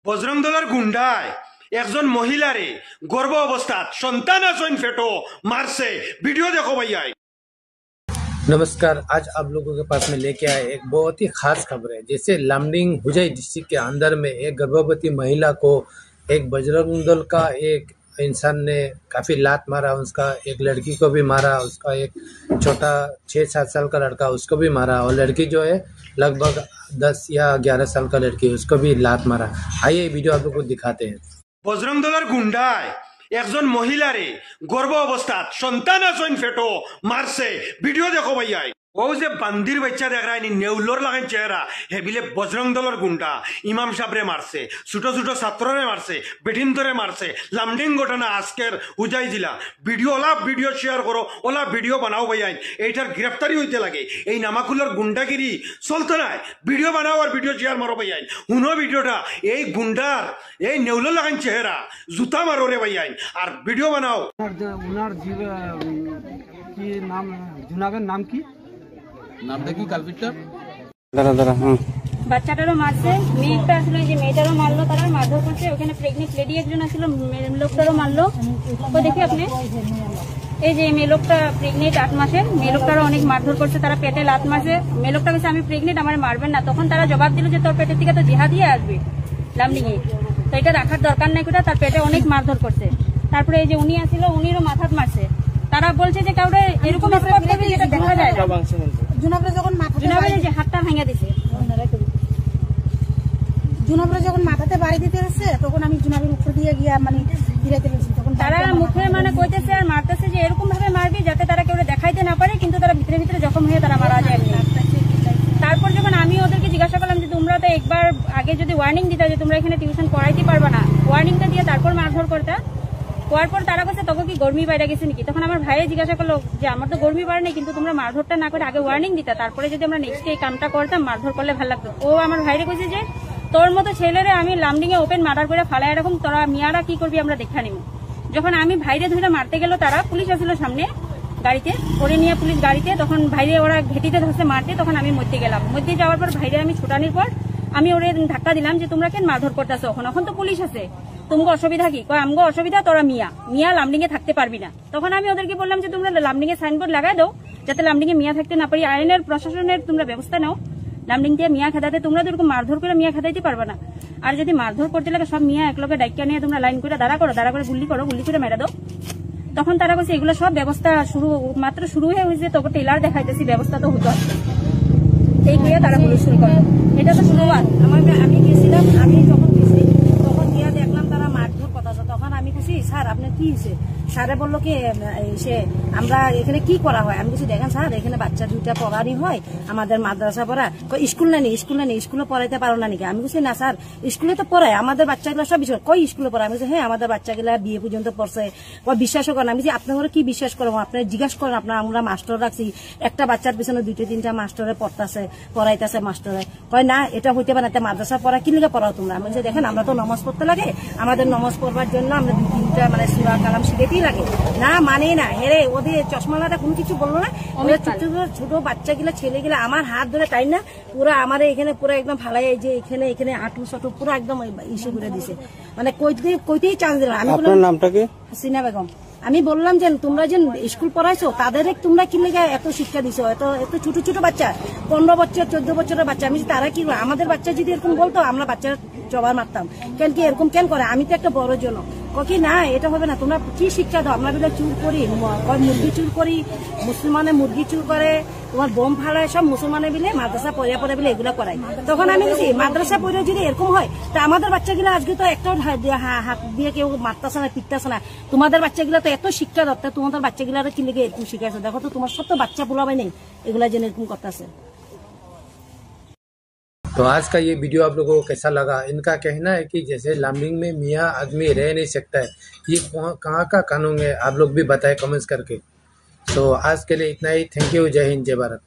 বজরং দলের গুন্ডায় একজন মহিলারে গর্ভ অবস্থাত সন্তান আছেন ফেটো মারছে। ভিডিও দেখো ভাইয়া। नमस्कार, आज आप लोगों के पास में लेके आए एक बहुत ही खास खबर है। जैसे लामडिंग हुजाई डिस्ट्रिक्ट के अंदर में एक गर्भवती महिला को एक बजरंग दल का एक इंसान ने काफी लात मारा, उसका एक लड़की को भी मारा, उसका एक छोटा 6-7 साल का लड़का उसको भी मारा, और लड़की जो है लगभग 10 या 11 साल का लड़की उसको भी लात मारा। आइए वीडियो आप लोगों को दिखाते हैं। বজরং দলের গুন্ডায় একজন মহিলারে গর্ভ অবস্থাত সন্তান আছেন ফেটো মারছে। ভিডিও দেখো ভাইয়া। ও যে বান্দির বাচ্চা দেখ রায়নি নেউলোর লাগান চেহারা হেবিলে বজরং দলের গুন্ডা ইমাম সাবরে মারছে, ছোট ছোট ছাত্ররে মারছে, বেঠিনতরে মারছে। লামডিং ঘটনা আজকের হুজাই জিলা। ভিডিও ভিডিও শেয়ার করো, ওলা ভিডিও বানাও ভাইয়া। এইটার গ্রেফতারি হইতে লাগে। এই নামাকুলার গুন্ডাগিরি চলতে নাই। ভিডিও বানাও আর ভিডিও শেয়ার মারো ভাইয়া। শুনো ভিডিওটা। এই গুন্ডার এই নেউলো লাগান চেহারা জুতা মারো রে ভাইয়া। আর ভিডিও বানাও। ওনার কি নাম, জুনাবের নাম কি, নামটা কি কালপিটটা? বাচ্চাটারও মারছে, মেয়েটা আসলে যে মেয়েটারও মারলো, তারা মারধর করছে। ওখানে প্রেগনেন্ট লেডি একজন আসছিল, লোকটারও মারলো। তো দেখি আপনি এই যে মেয়ে লোকটা প্রেগনেন্ট 8 মাসের, মেয়ে লোকটারও অনেক মারধর করছে। তারা পেটে লাত মারছে। মেয়ে লোকটা বলছে আমি প্রেগনেন্ট, আমার মারবেন না। তখন তারা জবাব দিল যে তোর পেটের থেকে তো জিহাদিয়ে আসবে লামডিংয়ে, তো এটা রাখার দরকার নাই। কোটা তার পেটে অনেক মারধর করছে। তারপরে এই যে উনি আসছিল, উনিরও মাথাত মারছে। তারা বলছে যে কাউরে এরকম যেটা দেখা যায় জুনাবরা যখন যে হাতটা ভেঙে দিছে, জুনাবরা যখন মাথাতে বাড়ি দিতে হচ্ছে তখন আমি জুনাবের উপর দিয়ে গিয়া মানে ফিরাইতে পেরেছি। তখন তারা মুখে মানে কইতেছে আর মারতেছে যে এরকম ভাবে মারবি যাতে তারা কেউ দেখাইতে না পারে, কিন্তু তারা ভিতরে ভিতরে জখম হয়ে তারা মারা যায়। তারপর যখন আমি ওদেরকে জিজ্ঞাসা করলাম যে তোমরা তো একবার আগে যদি ওয়ার্নিং দিতা যে তোমরা এখানে টিউশন পড়াইতে পারবা না, ওয়ার্নিংটা দিয়ে তারপর মারধর করতা। হওয়ার পর তারা বলছে তখন কি গরমি বাইরে গেছে নাকি? তখন আমার ভাইয়ে জিজ্ঞাসা করলো যে আমার তো গরমি বাড়ে নেই, কিন্তু তোমরা মারধরটা না করে আগে ওয়ার্নিং দিতা, তারপরে যদি আমরা নেক্সট এই কামটা করতাম মারধর করলে ভালো লাগতো। ও আমার ভাইরে কইছে যে তোর মতো ছেলেরে আমি লামডিং এ ওপেন মার্ডার করে ফালাই এরকম তোরা মিয়ারা কি করবি আমরা দেখা নিব। যখন আমি ভাইরে ধরে মারতে গেল, তারা পুলিশ আসছিল সামনে গাড়িতে করে নিয়ে, পুলিশ গাড়িতে, তখন ভাইরে ওরা ঘেটিতে ধরছে মারতে। তখন আমি মধ্যে গেলাম, মধ্যে যাওয়ার পর ভাইরে আমি ছুটানির পর আমি ওরে ধাক্কা দিলাম যে তোমরা কেন মারধর করতেছো, এখন তো পুলিশ আছে, তোমাকে অসুবিধা কি? কয় আমগো অসুবিধা, তোরা মিয়া লামডিং এ থাকতে পারবি না। তখন আমি ওদেরকে বললাম যে তোমরা লামডিং এ সাইনবোর্ড লাগাই দাও যাতে লামডিং এ মিয়া থাকতে না পারি, আইনের প্রশাসনের তোমরা ব্যবস্থা নাও। লামডিং দিয়ে মিয়া খেদাতে তোমরা তো এরকম মারধর করে মিয়া খেদাইতে পারবে না। আর যদি মারধর করতে লাগে সব মিয়া একলগে ডাইকা নিয়ে তোমরা লাইন করে দাঁড়া করে গুলি করে মেরে দাও। তখন তারা বলছে এগুলো সব ব্যবস্থা মাত্র শুরু হয়ে হয়েছে, তোকে টেলার দেখাইতেছি, ব্যবস্থা তো হতো। এই হয়ে তারা পুলিশ শুরু করে। এটা তো শুরুয়াত। আমি গেছিলাম, আমি যখন গেছি তখন গিয়া দেখলাম তারা মারধর কথা। তখন আমি বলছি স্যার আপনার কি হয়েছে? স্যারে বললো কি সে আমরা এখানে কি করা হয়? আমি বলছি দেখেন স্যার এখানে বাচ্চা 2টা পড়ারই হয়, আমাদের মাদ্রাসা পড়া। স্কুল নেই, স্কুলে পড়াইতে পারো না নাকি? আমি বলছি না স্যার স্কুলে তো পড়ায়, আমাদের বাচ্চাগুলো সব বিষয় কই স্কুলে পড়ায়? আমি বলছি হ্যাঁ আমাদের বাচ্চাগুলা বিয়ে পর্যন্ত পড়ছে। বিশ্বাসও করেন। আমি বলছি আপনারা কি বিশ্বাস করবো? আপনারা জিজ্ঞাসা করেন, আমরা মাস্টার রাখছি, একটা বাচ্চার পিছনে 2-3টা মাস্টারে পড়াইতেছে মাস্টারে। কয় না এটা হইতে পারে না, মাদ্রাসা পড়া কি লিখে পড়াও তোমরা? আমি বলছি দেখেন আমরা তো নমাজ পড়তে লাগে, আমাদের নমাজ পড়বার জন্য আমরা 2-3টা মানে সূরা কালাম শিখেতেই লাগে না, মানে না হেরে ওদের চশমালাটা কোনো কিছু বললো না। ছোট বাচ্চাগুলা ছেলেগুলা আমার হাত ধরে তাই না পুরো আমার এখানে পুরো একদম ফালাই যে এখানে আটু সটু পুরো একদম ইস্যু করে দিছে, মানে কইতেই চান্স দিল। আমি বললাম নামটা কি? হাসিনা বেগম। আমি বললাম যে তোমরা যে স্কুল পড়াইছো তাদের তোমরা কি লেগে এত শিক্ষা দিছো? এত ছোট ছোট বাচ্চা, 15 বছর 14 বছরের বাচ্চা। আমি তারা কি আমাদের বাচ্চা যদি এরকম বলতো আমরা বাচ্চার জবাব মারতাম। কেন কি এরকম কেন করে? আমি তো একটা বড় জন। কি না এটা হবে না, তোমরা কি শিক্ষা দাও? আমরা বিলে চুর করি, মুরগি চুর করি, মুসলমানে মুরগি চুর করে, তোমার বোম ফালায়, সব মুসলমানে বিলে মাদ্রাসা পড়ে বিলে এগুলো করাই। তখন আমি বলছি মাদ্রাসা পড়ে যদি এরকম হয় তা আমাদের বাচ্চাগুলো আজকে তো একটাও হাত দিয়ে কেউ মারতেছে না, পিটতেছে না। তোমাদের বাচ্চাগুলো তো এত শিক্ষা দরকার, তোমাদের বাচ্চাগুলো কি লেগে এরকম শিখাইছো? দেখো তো তোমার সব তো বাচ্চা পোলাবাই নেই এগুলা যেন এরকম করতেছে। तो आज का ये वीडियो आप लोगों को कैसा लगा? इनका कहना है कि जैसे लामडिंग में मियाँ आदमी रह नहीं सकता है, ये कहाँ का कानून है? आप लोग भी बताएं कमेंट्स करके। तो आज के लिए इतना ही। Thank you. जय हिंद, जय भारत।